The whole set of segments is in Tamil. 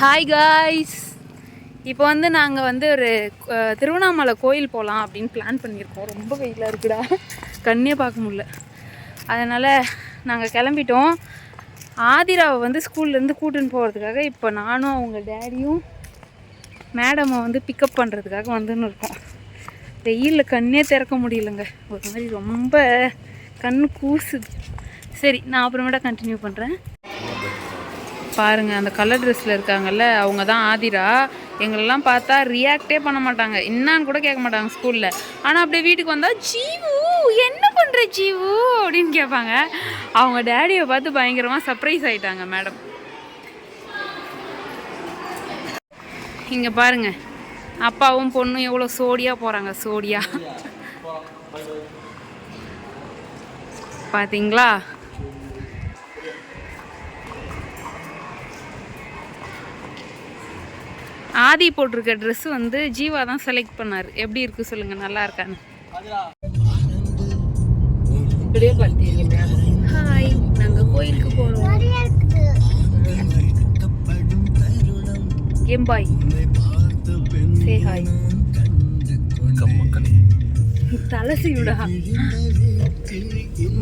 ஹாய் காய்ஸ், இப்போ வந்து நாங்கள் வந்து ஒரு திருவண்ணாமலை கோயில் போகலாம் அப்படின்னு பிளான் பண்ணியிருக்கோம். ரொம்ப வெயிலாக இருக்குடா, கண்ணே பார்க்க முடியல. அதனால் நாங்கள் கிளம்பிட்டோம். ஆதிராவை வந்து ஸ்கூல்லேருந்து கூட்டின்னு போகிறதுக்காக இப்போ நானும் அவங்க டேடியும் மேடமை வந்து பிக்கப் பண்ணுறதுக்காக வந்துன்னு இருக்கோம். வெயிலில் கண்ணே திறக்க முடியலைங்க, ஒரு மாதிரி ரொம்ப கண் கூசுது. சரி, நான் அப்புறமேட்டா கண்டினியூ பண்ணுறேன். பாருங்கள், அந்த கலர் ட்ரெஸ்ஸில் இருக்காங்கல்ல, அவங்க தான் ஆதிரா. எங்களெல்லாம் பார்த்தா ரியாக்டே பண்ண மாட்டாங்க, என்னான்னு கூட கேட்க மாட்டாங்க ஸ்கூலில். ஆனால் அப்படியே வீட்டுக்கு வந்தால் ஜீவு என்ன பண்ணுற ஜீவு அப்படின்னு கேட்பாங்க. அவங்க டேடியை பார்த்து பயங்கரமாக சர்ப்ரைஸ் ஆகிட்டாங்க மேடம். இங்கே பாருங்கள், அப்பாவும் பொண்ணும் எவ்வளோ சோடியாக போகிறாங்க. சோடியா பார்த்தீங்களா? ஆதி போட்டிருக்க ட்ரெஸ் வந்து ஜீவா தான் செலக்ட் பண்ணார். எப்படி இருக்கு சொல்லுங்க, நல்லா இருக்கான்னு. ஹாய், நாங்கள் கோயிலுக்கு போகிறோம். கேம்பாய் சே ஹாய். தலசி விடா.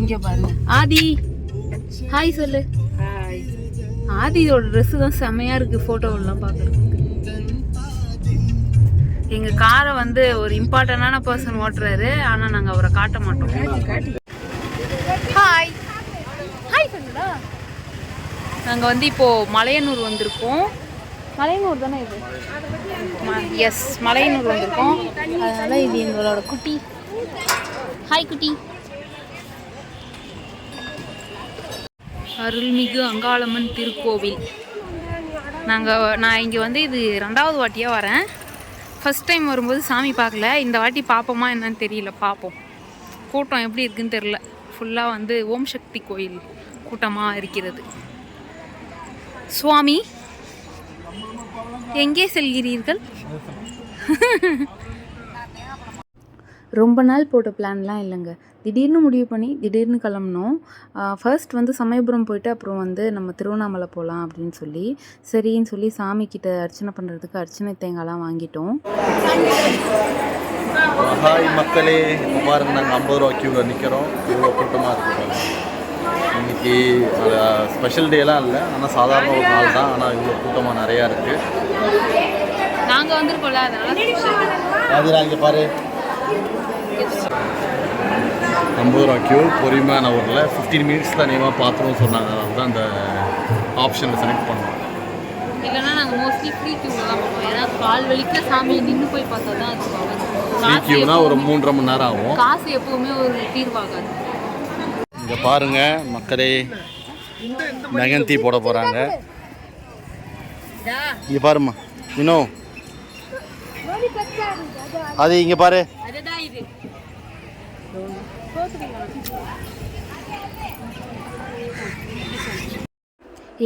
இங்க பாருங்க, ஆதி ஹாய் சொல்லு. ஹாய். ஆதியோட ட்ரெஸ் தான் செமையா இருக்கு ஃபோட்டோவெல்லாம் பார்க்குறதுக்கு. எங்கள் காரை வந்து ஒரு இம்பார்ட்டண்டான பர்சன் ஓட்டுறாரு, ஆனால் நாங்கள் அவரை காட்ட மாட்டோம். ஹாய் ஹாய் சொல்லுடா. நாங்கள் வந்து இப்போது மலையனூர் வந்திருக்கோம். மலையனூர் தானே இது? எஸ், மலையனூர் வந்திருக்கோம். அதனால் இது எங்களோட குட்டி. ஹாய் குட்டி. அருள்மிகு அங்காளம்மன் திருக்கோவில். நான் இங்கே வந்து இது 2வது வாட்டியாக வரேன். ஃபஸ்ட் டைம் வரும்போது சாமி பார்க்கல, இந்த வாட்டி பார்ப்போமா என்னன்னு தெரியல, பார்ப்போம். கூட்டம் எப்படி இருக்குன்னு தெரில. ஃபுல்லாக வந்து ஓம் சக்தி கோயில் கூட்டமாக இருக்கிறது. சுவாமி எங்கே செல்கிறீர்கள்? ரொம்ப நாள் போட்ட பிளான்லாம் இல்லைங்க, திடீர்னு முடிவு பண்ணி திடீர்னு கிளம்புனோம். ஃபர்ஸ்ட் வந்து சமயபுரம் போயிட்டு அப்புறம் வந்து நம்ம திருவண்ணாமலை போகலாம் அப்படின்னு சொல்லி சரின்னு சொல்லி சாமிக்கிட்ட அர்ச்சனை பண்ணுறதுக்கு அர்ச்சனை தேங்காய்லாம் வாங்கிட்டோம். ஹாய் மக்களே, பாருங்க, நாங்கள் 50 ரூபா க்யூவில் நிற்கிறோம். இவ்வளோ கூட்டமாக இருக்குது. இன்றைக்கி ஸ்பெஷல் டேலாம் இல்லை, ஆனால் சாதாரண ஒரு நாள் தான், ஆனால் இவ்வளோ கூட்டமாக நிறையா இருக்குது. நாங்கள் வந்துருக்கோம்ல, அதனால் அது நான் இங்கே பாரு 50 ரூபா க்யூ. பொறுமையான ஊரில் 15 மினிட்ஸ் தான் நேமாக பார்த்துருவோம் சொன்னாங்க. அதனால தான் அந்த ஆப்ஷனை செலக்ட் பண்ணோம். இல்லைன்னா நாங்கள் மோஸ்ட்லி ஃப்ரீ க்யூவில் தான் போவோம். ஏன்னா கால் வலிக்க சாமியை நின்று போய் பார்த்தா தான் அது ஃப்ரீ க்யூனா ஒரு 3.5 மணி நேரம் ஆகும். காசு எப்பவுமே ஒரு தீர்வாகாது. இங்கே பாருங்கள் மக்களே, மெகந்தி போட போகிறாங்க. இங்கே பாருமா இன்னும் அது இங்கே பாரு.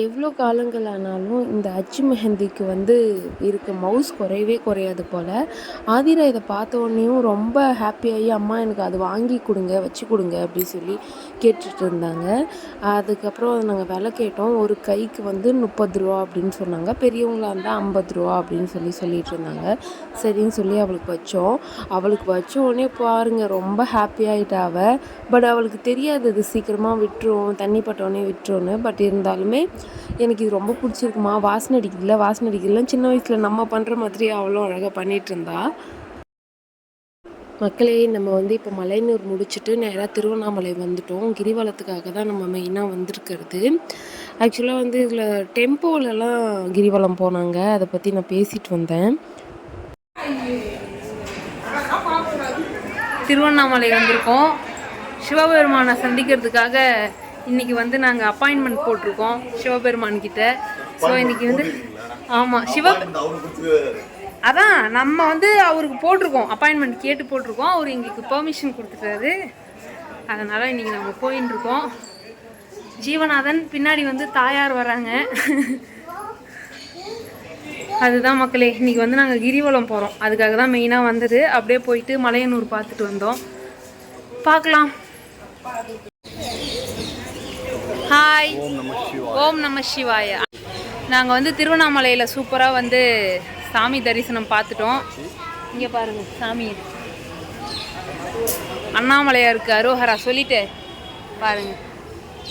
எவ்வளோ காலங்கள் ஆனாலும் இந்த அச்சு மெஹந்திக்கு வந்து இருக்க மவுஸ் குறையவே குறையாது போல். ஆதிரா இதை பார்த்த உடனேயும் ரொம்ப ஹாப்பியாகி அம்மா எனக்கு அது வாங்கி கொடுங்க, வச்சு கொடுங்க அப்படின்னு சொல்லி கேட்டுட்டு இருந்தாங்க. அதுக்கப்புறம் நாங்கள் விலை கேட்டோம். ஒரு கைக்கு வந்து 30 ரூபா அப்படின்னு சொன்னாங்க, பெரியவங்களாக இருந்தால் 50 ரூபா அப்படின்னு சொல்லிட்டு இருந்தாங்க. சரின்னு சொல்லி அவளுக்கு வச்சோம். அவளுக்கு வச்ச உடனே பாருங்கள், ரொம்ப ஹாப்பியாகிட்டா அவள். பட் அவளுக்கு தெரியாது இது சீக்கிரமாக விட்டுரும், தண்ணி பட்டோடனே விட்டுருன்னு. பட் இருந்தாலுமே எனக்கு இது ரொம்ப பிடிச்சிருக்குமா, வாசனை அடிக்கல. சின்ன வயசில் நம்ம பண்ணுற மாதிரி அவ்வளோ அழகாக பண்ணிகிட்டு இருந்தா. மக்களே, நம்ம வந்து இப்போ மலையனூர் முடிச்சுட்டு நேராக திருவண்ணாமலை வந்துட்டோம். கிரிவலத்துக்காக தான் நம்ம மெயினாக வந்திருக்கிறது. ஆக்சுவலாக வந்து இதில் டெம்போலலாம் கிரிவலம் போனாங்க, அதை பற்றி நான் பேசிட்டு வந்தேன். திருவண்ணாமலை வந்திருக்கோம் சிவபெருமானை சந்திக்கிறதுக்காக. இன்றைக்கி வந்து நாங்கள் அப்பாயின்மெண்ட் போட்டிருக்கோம் சிவபெருமான்கிட்ட. ஸோ இன்றைக்கி வந்து ஆமாம் அதான் நம்ம வந்து அவருக்கு போட்டிருக்கோம், அப்பாயின்மெண்ட் கேட்டு போட்டிருக்கோம். அவர் எங்களுக்கு பெர்மிஷன் கொடுத்துட்டாரு. அதனால் இன்றைக்கி நம்ம போயின்னு இருக்கோம். ஜீவநாதன் பின்னாடி வந்து தாயார் வராங்க. அதுதான் மக்களே, இன்றைக்கி வந்து நாங்கள் கிரிவலம் போகிறோம். அதுக்காக தான் மெயினாக வந்தது. அப்படியே போயிட்டு மலையனூர் பார்த்துட்டு வந்தோம். பார்க்கலாம். ஹாய், ஓம் நம சிவாய. நாங்கள் வந்து திருவண்ணாமலையில் சூப்பராக வந்து சாமி தரிசனம் பார்த்துட்டோம். இங்கே பாருங்கள் சாமி அண்ணாமலையாருக்கு அரோஹரா சொல்லிட்டு பாருங்கள்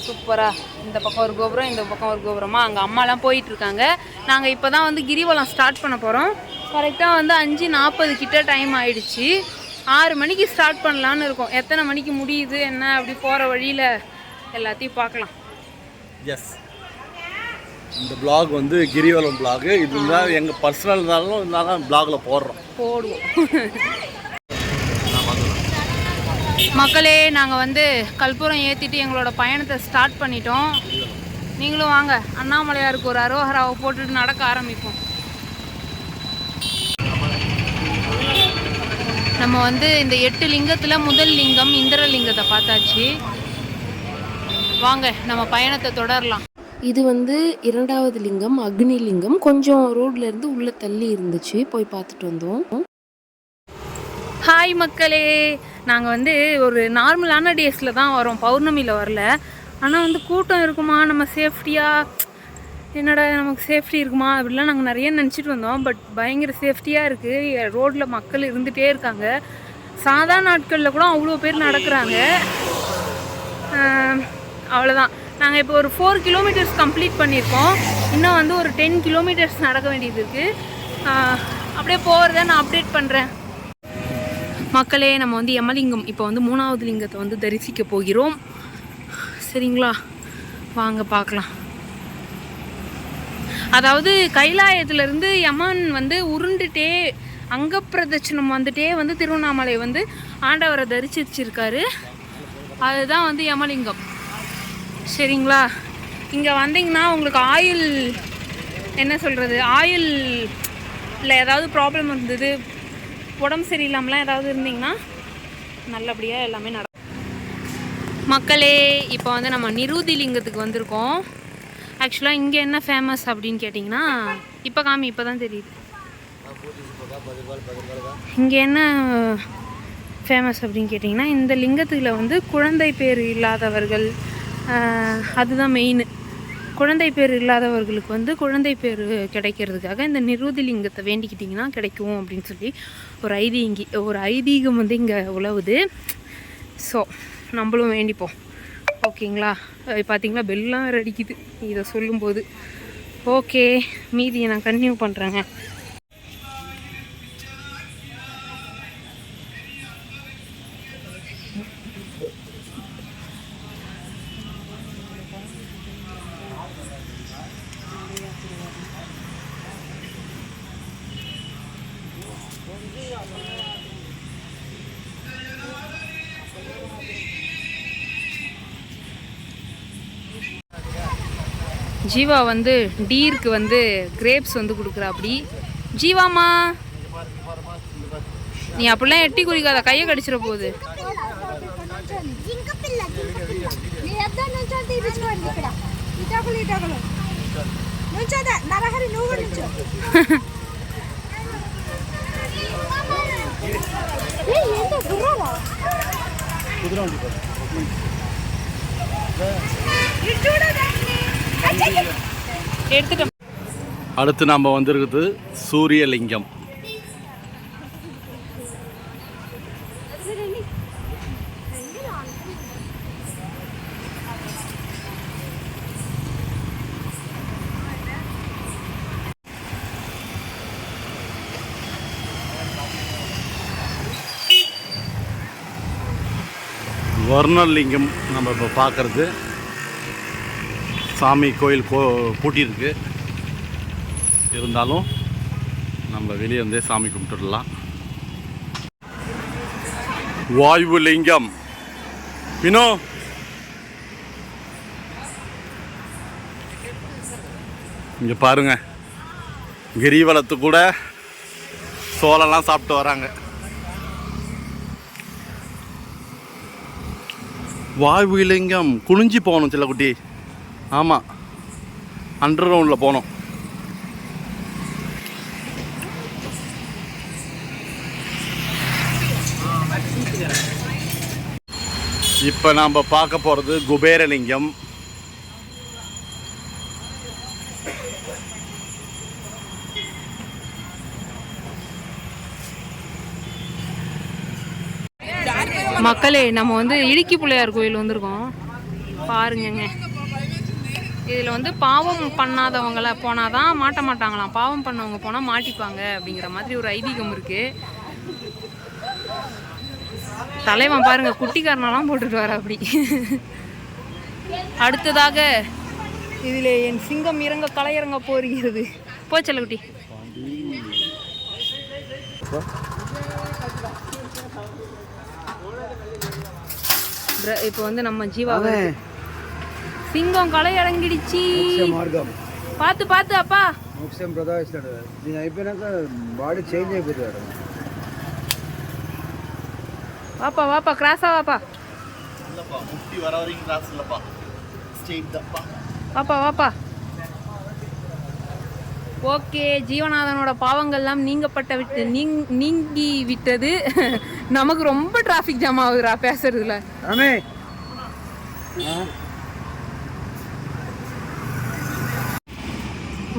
சூப்பராக. இந்த பக்கம் ஒரு கோபுரம், இந்த பக்கம் ஒரு கோபுரமாக அங்கே அம்மாலாம் போயிட்டுருக்காங்க. நாங்கள் இப்போ தான் வந்து கிரிவலம் ஸ்டார்ட் பண்ண போகிறோம். கரெக்டாக வந்து 5:40 கிட்ட டைம் ஆயிடுச்சு. 6 மணிக்கு ஸ்டார்ட் பண்ணலான்னு இருக்கோம். எத்தனை மணிக்கு முடியுது என்ன அப்படி போகிற வழியில் எல்லாத்தையும் பார்க்கலாம். எஸ், இந்த vlog வந்து கிரிவலம் vlog. இதுதான் எங்கள் பர்சனல் இருந்தாலும் vlogல போடுவோம். மக்களே, நாங்கள் வந்து கற்பூரம் ஏற்றிட்டு எங்களோட பயணத்தை ஸ்டார்ட் பண்ணிட்டோம். நீங்களும் வாங்க, அண்ணாமலையாருக்கு ஒரு அரோஹராவை போட்டுட்டு நடக்க ஆரம்பிப்போம். நம்ம வந்து இந்த 8 லிங்கத்தில் முதல் லிங்கம் இந்திரலிங்கத்தை பார்த்தாச்சு. வாங்க நம்ம பயணத்தை தொடரலாம். இது வந்து 2வது லிங்கம் அக்னி லிங்கம். கொஞ்சம் ரோட்லேருந்து உள்ளே தள்ளி இருந்துச்சு, போய் பார்த்துட்டு வந்தோம். ஹாய் மக்களே, நாங்கள் வந்து ஒரு நார்மலான டேஸில் தான் வரோம், பௌர்ணமியில் வரல. ஆனால் வந்து கூட்டம் இருக்குமா, நம்ம சேஃப்டியாக என்னடா நமக்கு சேஃப்டி இருக்குமா அப்படிலாம் நாங்கள் நிறைய நினச்சிட்டு வந்தோம். பட் பயங்கர சேஃப்டியாக இருக்குது. ரோட்டில் மக்கள் இருந்துகிட்டே இருக்காங்க. சாதாரண நாட்களில் கூட அவ்வளோ பேர் நடக்கிறாங்க. அவ்வளோதான். நாங்கள் இப்போ ஒரு 4 கிலோமீட்டர்ஸ் கம்ப்ளீட் பண்ணியிருக்கோம். இன்னும் வந்து ஒரு 10 கிலோமீட்டர்ஸ் நடக்க வேண்டியது இருக்குது. அப்படியே போகிறத நான் அப்டேட் பண்ணுறேன். மக்களே, நம்ம வந்து யமலிங்கம் இப்போ வந்து 3வது லிங்கத்தை வந்து தரிசிக்க போகிறோம். சரிங்களா, வாங்க பார்க்கலாம். அதாவது கைலாயத்துலேருந்து யமன் வந்து உருண்டுட்டே அங்கப்பிரதட்சணம் வந்துட்டே வந்து திருவண்ணாமலை வந்து ஆண்டவரை தரிசிச்சிருக்காரு. அதுதான் வந்து யமலிங்கம். சரிங்களா, இங்கே வந்தீங்கன்னா உங்களுக்கு ஆயில் என்ன சொல்கிறது, ஆயிலில் ஏதாவது ப்ராப்ளம் இருந்தது, உடம்பு சரியில்லாமலாம் ஏதாவது இருந்தீங்கன்னா நல்லபடியாக எல்லாமே நடக்கும். மக்களே, இப்போ வந்து நம்ம நிருதி லிங்கத்துக்கு வந்திருக்கோம். ஆக்சுவலாக இங்கே என்ன ஃபேமஸ் அப்படின்னு கேட்டிங்கன்னா, இப்போ தான் தெரியுது. இங்கே என்ன ஃபேமஸ் அப்படின்னு கேட்டிங்கன்னா, இந்த லிங்கத்தில் வந்து குழந்தை பேர் இல்லாதவர்கள், அதுதான் மெயின். குழந்தை பேர் இல்லாதவர்களுக்கு வந்து குழந்தை பேர் கிடைக்கிறதுக்காக இந்த நிருதி லிங்கத்தை வேண்டிக்கிட்டிங்கன்னா கிடைக்கும் அப்படின்னு சொல்லி ஒரு ஐதீகம் வந்து இங்கே உலவுது. ஸோ நம்மளும் வேண்டிப்போம். ஓகேங்களா, பார்த்தீங்களா பெல்லாம் அடிக்குது இதை சொல்லும்போது. ஓகே, மீதியை நான் கன்டினியூ பண்ணுறேங்க. ஜீவா வந்து டீருக்கு வந்து கிரேப்ஸ் வந்து கொடுக்குறா. அப்படி ஜீவாமா, நீ அப்படிலாம் எட்டி குடிக்காத, கையை கடிச்சிட போகுது. எடுத்துட்டோம். அடுத்து நம்ம வந்திருக்குது சூரியலிங்கம். வர்ணலிங்கம் நம்ம இப்போ பார்க்குறது. சாமி கோயில் பூட்டியிருக்கு, இருந்தாலும் நம்ம வெளியே இருந்தே சாமி கும்பிட்டுடலாம். வாயு லிங்கம் வினோ, இங்கே பாருங்க, கிரிவலத்து கூட சோளம்லாம் சாப்பிட்டு வராங்க. வாயு லிங்கம் குனிஞ்சி போகணும் சிலக்குட்டி. ஆமாம், அண்டர் கிரவுண்டில் போனோம். இப்போ நாம் பார்க்க போகிறது குபேரலிங்கம். மக்களே, நம்ம வந்து இடுக்கி பிள்ளையார் கோயில் வந்திருக்கோம். பாருங்கங்க, இதில் வந்து பாவம் பண்ணாதவங்கள போனால் தான் மாட்ட மாட்டாங்களாம், பாவம் பண்ணவங்க போனால் மாட்டிப்பாங்க அப்படிங்கிற மாதிரி ஒரு ஐதீகம் இருக்குது. தலைவன் பாருங்க, குட்டிக்காரனெல்லாம் போட்டுட்டு வர அப்படி. அடுத்ததாக இதில் என் சிங்கம் இறங்க கலையிறங்க போகிறது. போச்சல குட்டி. இப்போ வந்து நம்ம ஜீவாவை சிங்கம் களை இறங்கிடுச்சு. பார்த்து பார்த்து அப்பா. வாப்பா வாப்பா, கிராஸா வாப்பா. வாப்பா வாப்பா. ஓகே, ஜீவநாதனோட பாவங்கள்லாம் நீங்கி விட்டது. நமக்கு ரொம்ப டிராஃபிக் ஜாம் ஆகுதுடா பேசுறதுல.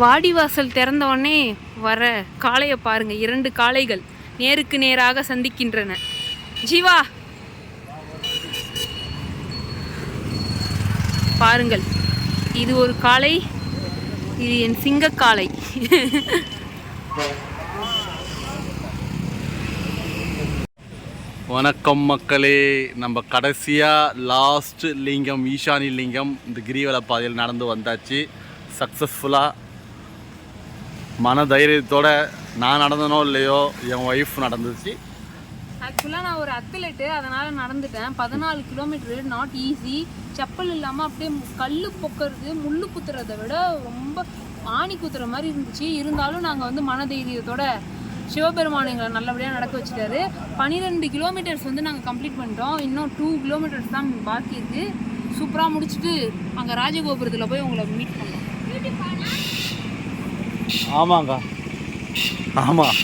வாடிவாசல் திறந்த உடனே வர காளையை பாருங்க. 2 காளைகள் நேருக்கு நேராக சந்திக்கின்றன. ஜீவா பாருங்கள், இது ஒரு காளை, இது என் சிங்கக்காளை. வணக்கம் மக்களே, நம்ம கடைசியாக லாஸ்ட் லிங்கம் ஈசானி லிங்கம் இந்த கிரிவல பாதையில் நடந்து வந்தாச்சு. சக்ஸஸ்ஃபுல்லாக மன தைரியத்தோடு நான் நடந்தனோ இல்லையோ என் ஒய்ஃப் நடந்துச்சு. ஆக்சுவலாக நான் ஒரு அத்லெட்டு, அதனால் நடந்துட்டேன். 14 கிலோமீட்டரு, நாட் ஈஸி. செப்பல் இல்லாமல் அப்படியே கல் பொக்கிறது, முள்ளு குத்துறதை விட ரொம்ப ஆணி குத்துற மாதிரி இருந்துச்சு. இருந்தாலும் நாங்கள் வந்து மன தைரியத்தோட சிவபெருமான் எங்களை நல்லபடியாக நடக்க வச்சுட்டாரு. 12 கிலோமீட்டர்ஸ் வந்து நாங்கள் கம்ப்ளீட் பண்ணிட்டோம். இன்னும் 2 கிலோமீட்டர்ஸ் தான் பாக்கி இருக்குது. சூப்பராக முடிச்சுட்டு அங்கே ராஜகோபுரத்தில் போய் உங்களை மீட் பண்ணோம். ஆமாங்க, ஆமாம்.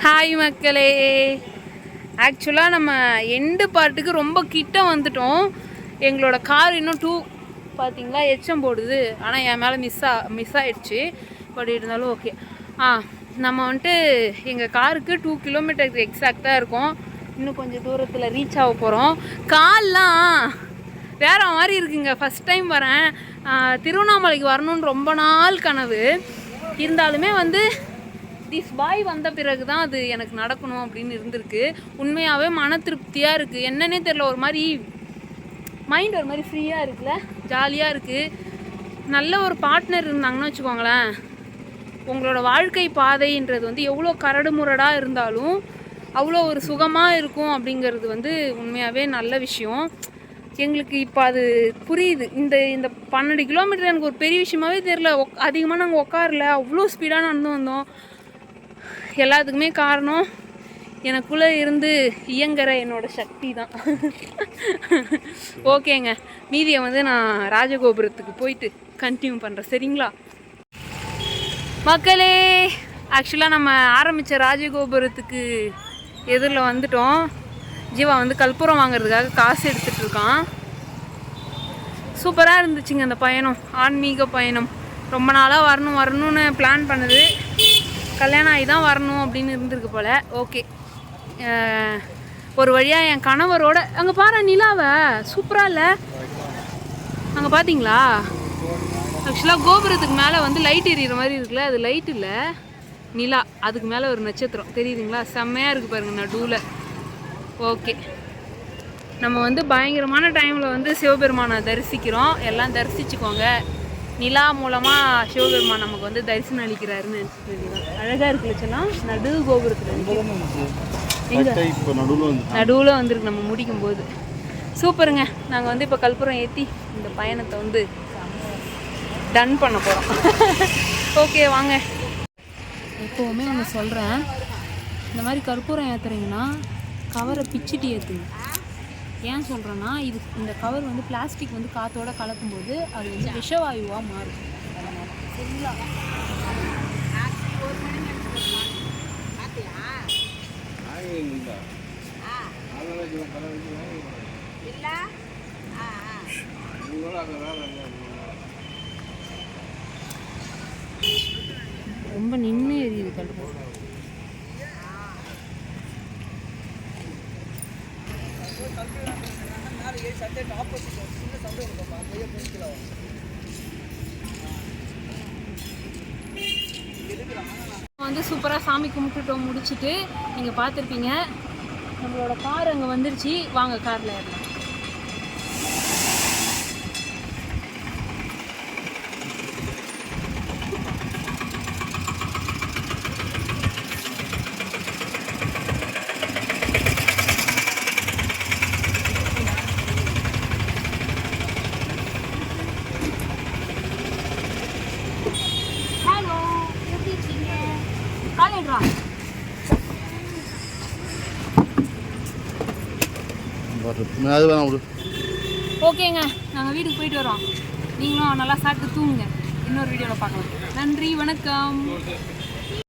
ஹாய் மக்களே, ஆக்சுவலாக நம்ம எண்டு பார்ட்டுக்கு ரொம்ப கிட்ட வந்துட்டோம். எங்களோட கார் இன்னும் 2 பார்த்தீங்களா எச்சம் போடுது. ஆனால் என் மேலே மிஸ் ஆகிடுச்சு. பட் இருந்தாலும் ஓகே. நம்ம வந்துட்டு எங்கள் காருக்கு 2 கிலோமீட்டருக்கு எக்ஸாக்டாக இருக்கும். இன்னும் கொஞ்சம் தூரத்தில் ரீச் ஆக போகிறோம். கால்லாம் வேறு மாதிரி இருக்குங்க. ஃபஸ்ட் டைம் வரேன். திருவண்ணாமலைக்கு வரணுன்னு ரொம்ப நாள் கனவு. இருந்தாலுமே வந்து திஸ் பாய் வந்த பிறகு தான் அது எனக்கு நடக்கணும் அப்படின்னு இருந்திருக்கு. உண்மையாகவே மன திருப்தியாக இருக்குது. என்னன்னே தெரில, ஒரு மாதிரி மைண்ட் ஒரு மாதிரி ஃப்ரீயாக இருக்குல்ல, ஜாலியாக இருக்குது. நல்ல ஒரு பார்ட்னர் இருந்தாங்கன்னு வச்சுக்கோங்களேன், உங்களோட வாழ்க்கை பாதைன்றது வந்து எவ்வளோ கரடு முரடாக இருந்தாலும் அவ்வளோ ஒரு சுகமாக இருக்கும் அப்படிங்கிறது வந்து உண்மையாகவே நல்ல விஷயம். எங்களுக்கு இப்போ அது புரியுது. இந்த 12 கிலோமீட்டர் எனக்கு ஒரு பெரிய விஷயமாகவே தெரில. அதிகமாக நாங்கள் உட்காரல, அவ்வளோ ஸ்பீடாக நடந்து வந்தோம். எல்லாத்துக்குமே காரணம் எனக்குள்ளே இருந்து இயங்குற என்னோட சக்தி தான். ஓகேங்க, மீதியை வந்து நான் ராஜகோபுரத்துக்கு போயிட்டு கண்டினியூ பண்ணுறேன், சரிங்களா மக்களே? ஆக்சுவலாக நம்ம ஆரம்பித்த ராஜகோபுரத்துக்கு எதிரில் வந்துட்டோம். ஜீவா வந்து கற்பூரம் வாங்குறதுக்காக காசு எடுத்துகிட்டு இருக்கான். சூப்பராக இருந்துச்சுங்க அந்த பயணம், ஆன்மீக பயணம். ரொம்ப நாளாக வரணும்னு பிளான் பண்ணுது. கல்யாணம் ஆகி தான் வரணும் அப்படின்னு இருந்திருக்கு போல். ஓகே, ஒரு வழியாக என் கணவரோட அங்கே பாரு நிலாவை, சூப்பராக இல்லை? அங்கே பார்த்தீங்களா? ஆக்சுவலாக கோபுரத்துக்கு மேலே வந்து லைட் எரியிற மாதிரி இருக்குல்ல, அது லைட் இல்லை, நிலா. அதுக்கு மேலே ஒரு நட்சத்திரம் தெரியுதுங்களா? செம்மையாக இருக்குது பாருங்கள் நடுவில். ஓகே, நம்ம வந்து பயங்கரமான டைமில் வந்து சிவபெருமானை தரிசிக்கிறோம். எல்லாம் தரிசிச்சுக்கோங்க. நிலா மூலமாக சிவபெருமான் நமக்கு வந்து தரிசனம் அளிக்கிறாருன்னு நினச்சிட்டு அழகாக இருக்குல்லச்செல்லாம். நடு கோபுரத்தில் நடுவில் வந்துருக்கு நம்ம முடிக்கும் போது. சூப்பருங்க. நாங்கள் வந்து இப்போ கற்பூரம் ஏற்றி இந்த பயணத்தை வந்து டன் பண்ண போகிறோம். ஓகே வாங்க. எப்போவுமே ஒன்று சொல்கிறேன், இந்த மாதிரி கற்பூரம் ஏற்றுறீங்கன்னா கவரை பிச்சுட்டு ஏற்றுங்க. ஏன் சொல்கிறேன்னா, இந்த கவர் வந்து பிளாஸ்டிக் வந்து காற்றோட கலக்கும்போது அது வந்து விஷவாயுவாக மாறும். சரிங்களா? ரொம்ப நின்று எரியுது கடுப்பு. வந்து சூப்பராக சாமி கும்பிட்டுட்டோம், முடிச்சுட்டு நீங்கள் பார்த்துருப்பீங்க நம்மளோட கார் அங்கே வந்துருச்சு. வாங்க காரில் ஏறலாம். ஹலோ, எப்படி இருக்கீங்க? காலேஜா? அது வேணாம் விடு. ஓகேங்க, நாங்கள் வீட்டுக்கு போயிட்டு வரோம். நீங்களும் நல்லா சாப்பிட்டு தூங்குங்க. இன்னொரு வீடியோவில் பார்க்கலாம். நன்றி, வணக்கம்.